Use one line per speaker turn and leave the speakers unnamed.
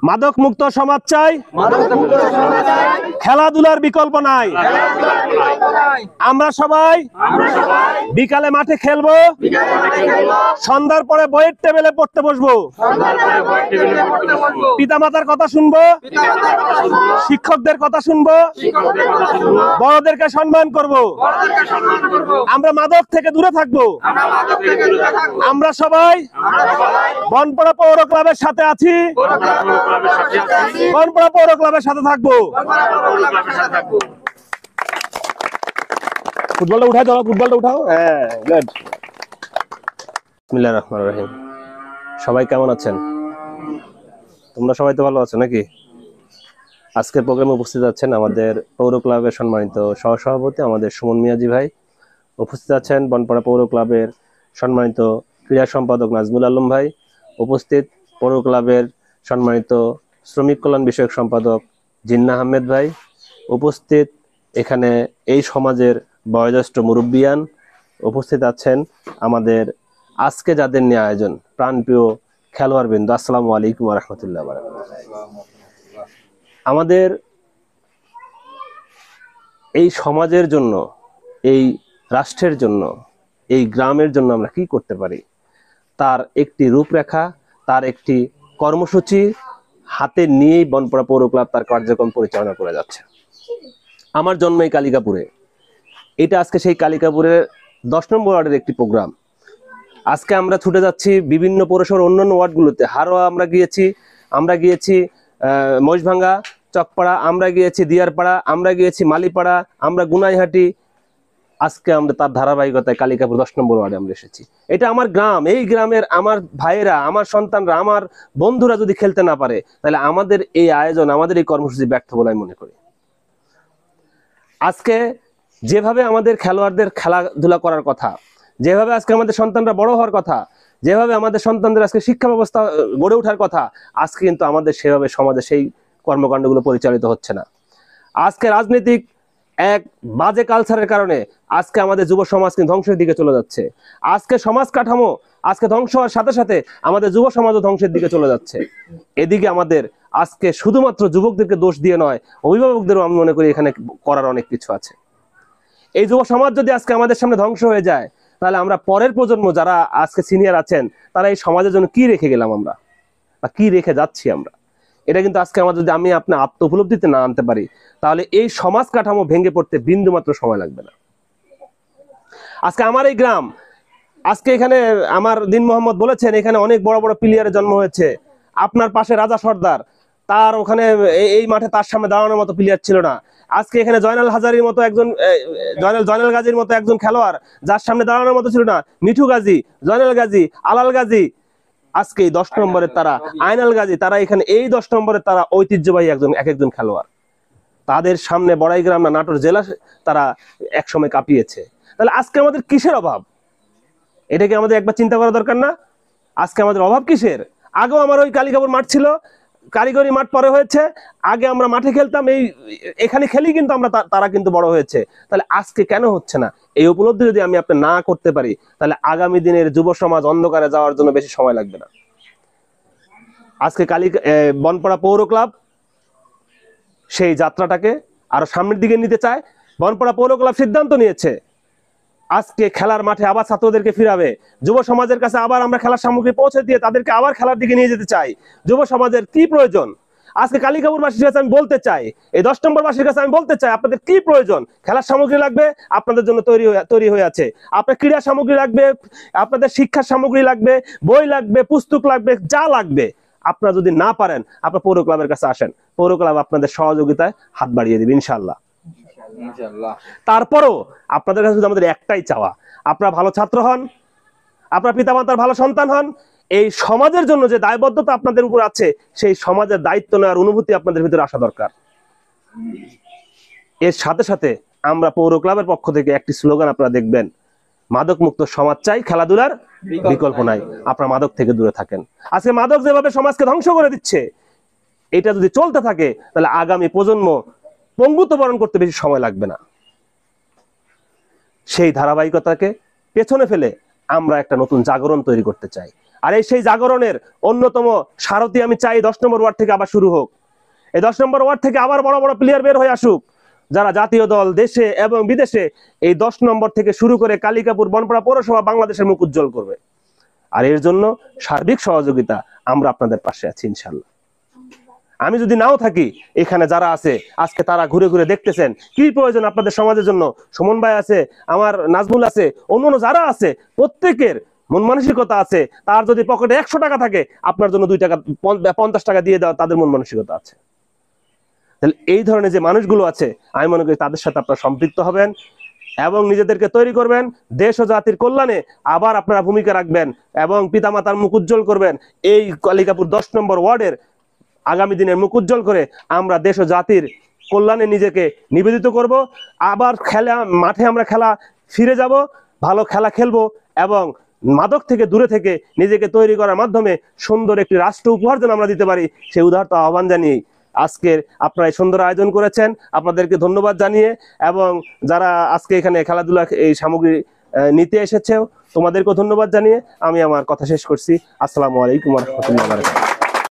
মাদক মুক্ত সমাজ চাই, খেলাধুলার বিকল্প নাই। আমরা সবাই বিকালে মাঠে খেলবো, সন্ধ্যার পরে বইয়ের টেবিলে পড়তে বসবো, পিতামাতার কথা শুনবো, শিক্ষকদের কথা শুনবো, বড়দেরকে সম্মান করব। আমরা মাদক থেকে দূরে থাকবো। আমরা সবাই বনপাড়া পৌর ক্লাবের সাথে আছি, বনপাড়া পৌর ক্লাবের সাথে থাকবো। ফুটবলটা উঠাও, চলো ফুটবলটা উঠাও। হ্যাঁ, গুড। বিসমিল্লাহির রহমানির রহিম। সবাই কেমন আছেন? তোমরা সবাই তো ভালো আছো নাকি? আজকের প্রোগ্রামে উপস্থিত আছেন আমাদের পৌর ক্লাবের সম্মানিত সহসভাপতি আমাদের সুমন মিয়াজি ভাই, উপস্থিত আছেন বনপাড়া পৌর ক্লাবের সম্মানিত ক্রীড়া সম্পাদক নাজমুল আলম ভাই, উপস্থিত পৌর ক্লাবের সম্মানিত শ্রমিক কল্যাণ বিষয়ক সম্পাদক জিন্না আহমেদ ভাই, উপস্থিত এখানে এই সমাজের বয়োজ্যেষ্ঠ মুরব্বিয়ান, উপস্থিত আছেন আমাদের আজকে যাদের নিয়ে আয়োজন প্রাণপ্রিয় খেলোয়াড়বৃন্দ। আসসালামু আলাইকুম ওয়া রাহমাতুল্লাহি ওয়া বারাকাতুহু। আমাদের এই সমাজের জন্য, এই রাষ্ট্রের জন্য, এই গ্রামের জন্য আমরা কি করতে পারি তার একটি রূপরেখা, তার একটি কর্মসূচি হাতে নিয়েই বনপাড়া পৌর ক্লাব তার কার্যক্রম পরিচালনা করে যাচ্ছে। আমার জন্ম এই কালিকাপুরে, এটা আজকে সেই কালিকাপুরের 10 নম্বর ওয়ার্ডের একটি প্রোগ্রাম। আজকে আমরা ছুটে যাচ্ছি বিভিন্ন পৌরসভার অন্যান্য ওয়ার্ডগুলোতে। হারোয়া আমরা গিয়েছি মহিষভাঙ্গা, চকপাড়া, আমরা গিয়েছি দিয়ারপাড়া, আমরা গিয়েছি মালিপাড়া, আমরা গুনাইহাটি। আজকে আমরা তার ধারাবাহিকতায় কালিকাপুর 10 নম্বর ওয়ার্ডে আমরা এসেছি। এটা আমার গ্রাম। এই গ্রামের আমার ভাইয়েরা, আমার সন্তানরা, আমার বন্ধুরা যদি খেলতে না পারে, তাহলে আমাদের এই আয়োজন, আমাদের এই কর্মসূচি ব্যর্থ বলে আমি মনে করি। আজকে যেভাবে আমাদের খেলোয়াড়দের খেলাধুলা করার কথা, যেভাবে আজকে আমাদের সন্তানরা বড় হওয়ার কথা, যেভাবে আমাদের সন্তানদের আজকে শিক্ষা ব্যবস্থা গড়ে ওঠার কথা, আজকে কিন্তু আমাদের সেভাবে সমাজে সেই কর্মকাণ্ডগুলো পরিচালিত হচ্ছে না। আজকে রাজনৈতিক এক বাজে কালচারের কারণে আজকে আমাদের যুব সমাজ কিন্তু ধ্বংসের দিকে চলে যাচ্ছে। আজকে সমাজ কাঠামো আজকে ধ্বংস হওয়ার সাথে সাথে আমাদের যুব সমাজও ধ্বংসের দিকে চলে যাচ্ছে। এদিকে আমাদের আজকে শুধুমাত্র যুবকদেরকে দোষ দিয়ে নয়, অভিভাবকদেরও আমি মনে করি এখানে করার অনেক কিছু আছে। এই যুব সমাজ যদি আজকে আমাদের সামনে ধ্বংস হয়ে যায়, তাহলে আমরা পরের প্রজন্ম যারা আজকে সিনিয়র আছেন, তারা এই সমাজের জন্য কি রেখে গেলাম আমরা, বা কি রেখে যাচ্ছি আমরা, এটা কিন্তু আজকে আমাদের যদি আমি আপনার আত্ম উপলব্ধিতে না আনতে পারি, তাহলে এই সমাজ কাঠামো ভেঙে পড়তে বিন্দু মাত্র সময় লাগবে না। আজকে আমার এই গ্রাম, আজকে এখানে আমার দিন মোহাম্মদ বলেছেন এখানে অনেক বড় বড় প্লেয়ারের জন্ম হয়েছে। আপনার পাশে রাজা সর্দার, তার ওখানে এই মাঠে তার সামনে দাঁড়ানোর মতো প্লেয়ার ছিল না। আজকে এখানে জয়নাল হাজারির মতো একজন, জয়নাল গাজীর মতো একজন খেলোয়াড় যার সামনে দাঁড়ানোর মতো ছিল না। মিঠু গাজী, জয়নাল গাজী, আলাল গাজী, আজকে এই 10 নম্বরের তারা, আইনাল গাজী, তারা এখানে এই 10 নম্বরের তারা ঐতিহ্যবাহী একজন খেলোয়াড়। তাদের সামনে বড়াইগ্রাম না নাটোর জেলা তারা একসময় কাঁপিয়েছে। তাহলে আজকে আমাদের কিসের অভাব? এটাকে আমাদের একবার চিন্তা করা দরকার না? আজকে আমাদের অভাব কিসের? আগেও আমার ওই কালিকাপুর মাঠ ছিল, কারিগরি মাঠ পরে হয়েছে। আগে আমরা মাঠে খেলতাম, এখানে খেলি, কিন্তু আমরা তারা কিন্তু বড় হয়েছে। তাহলে আজকে কেন হচ্ছে না? এই উপলব্ধি যদি আমি আপনি না করতে পারি, তাহলে আগামী দিনের যুব সমাজ অন্ধকারে যাওয়ার জন্য বেশি সময় লাগবে না। আজকে বনপাড়া পৌর ক্লাব সেই যাত্রাটাকে আরো সামনের দিকে নিতে চায়। বনপাড়া পৌর ক্লাব সিদ্ধান্ত নিয়েছে আজকে খেলার মাঠে আবার ছাত্রদেরকে ফিরাবে। যুব সমাজের কাছে আবার আমরা খেলার সামগ্রী পৌঁছে দিয়ে তাদেরকে আবার খেলার দিকে নিয়ে যেতে চাই। যুব সমাজের কি প্রয়োজন আজকে কালিকাপুরবাসীর কাছে আমি বলতে চাই, এই 10 নম্বরবাসীর কাছে আমি বলতে চাই, আপনাদের কি প্রয়োজন? খেলার সামগ্রী লাগবে, আপনাদের জন্য তৈরি হয়ে আছে। আপনার ক্রীড়া সামগ্রী লাগবে, আপনাদের শিক্ষার সামগ্রী লাগবে, বই লাগবে, পুস্তক লাগবে, যা লাগবে। আপনারা যদি না পারেন, আপনার পৌর ক্লাবের কাছে আসেন, পৌর ক্লাব আপনাদের সহযোগিতায় হাত বাড়িয়ে দিবে ইনশাআল্লাহ। তারপরও আপনাদের কাছে আমাদের একটাই চাওয়া, আপনারা ভালো ছাত্র হন, আপনার পিতামাতার ভালো সন্তান হন। এই সমাজের জন্য যে দায়বদ্ধতা আপনাদের উপর আছে, সেই সমাজের দায়িত্ব নেওয়ার অনুভূতি আপনাদের ভিতরে আসা দরকার। এর সাথে সাথে আমরা পৌর ক্লাবের পক্ষ থেকে একটি স্লোগান আপনারা দেখবেন, মাদক মুক্ত সমাজ চাই, খেলাধুলার বিকল্প নাই। আপনারা মাদক থেকে দূরে থাকেন। আজকে মাদক যেভাবে সমাজকে ধ্বংস করে দিচ্ছে, এটা যদি চলতে থাকে, তাহলে আগামী প্রজন্ম পঙ্গুত্ব বরণ করতে বেশি সময় লাগবে না। সেই ধারাবাহিকতাকে পেছনে ফেলে আমরা একটা নতুন জাগরণ তৈরি করতে চাই। আর এই সেই জাগরণের অন্যতম সারথি আমি চাই 10 নম্বর ওয়ার্ড থেকে আবার শুরু হোক। এই 10 নম্বর ওয়ার্ড থেকে আবার বড় বড় প্লেয়ার বের হয়ে আসুক, যারা জাতীয় দল দেশে এবং বিদেশে এই 10 নম্বর থেকে শুরু করে কালিকাপুর বনপাড়া পৌরসভা বাংলাদেশের মুখ উজ্জ্বল করবে। আর এর জন্য সার্বিক সহযোগিতা আমরা আপনাদের পাশে আছি ইনশাল্লাহ। আমি যদি নাও থাকি, এখানে যারা আছে আজকে তারা ঘুরে ঘুরে দেখতেছেন কি প্রয়োজন আপনাদের সমাজের জন্য। সুমন ভাই আছে, আমার নাজমুল আছে, অন্যান্য যারা আছে প্রত্যেকের মন মানসিকতা আছে। তার যদি পকেটে 100 টাকা থাকে, আপনার জন্য 2 টাকা 50 টাকা দিয়ে দেওয়া তাদের মন মানসিকতা আছে। তাহলে এই ধরনের যে মানুষগুলো আছে, আমি মনে করি তাদের সাথে আপনারা সম্পৃক্ত হবেন এবং নিজেদেরকে তৈরি করবেন দেশ ও জাতির কল্যাণে। আবার আপনারা ভূমিকা রাখবেন এবং পিতামাতার মুখ উজ্জ্বল করবেন। এই কালিকাপুর 10 নম্বর ওয়ার্ডের আগামী দিনের মুখ উজ্জ্বল করে আমরা দেশ ও জাতির কল্যাণে নিজেকে নিবেদিত করব। আবার মাঠে আমরা খেলা ফিরে যাব, ভালো খেলা খেলবো এবং মাদক থেকে দূরে থেকে নিজেকে তৈরি করার মাধ্যমে সুন্দর একটি রাষ্ট্র উপহার যেন আমরা দিতে পারি, সেই উদারতা আহ্বান জানিয়ে আজকের আপনারা এই সুন্দর আয়োজন করেছেন, আপনাদেরকে ধন্যবাদ জানিয়ে, এবং যারা আজকে এখানে খেলাধুলা এই সামগ্রী নিতে এসেছে তোমাদেরকেও ধন্যবাদ জানিয়ে আমি আমার কথা শেষ করছি। আসসালামু আলাইকুম ওয়া রাহমাতুল্লাহি ওয়া বারাকাতুহু।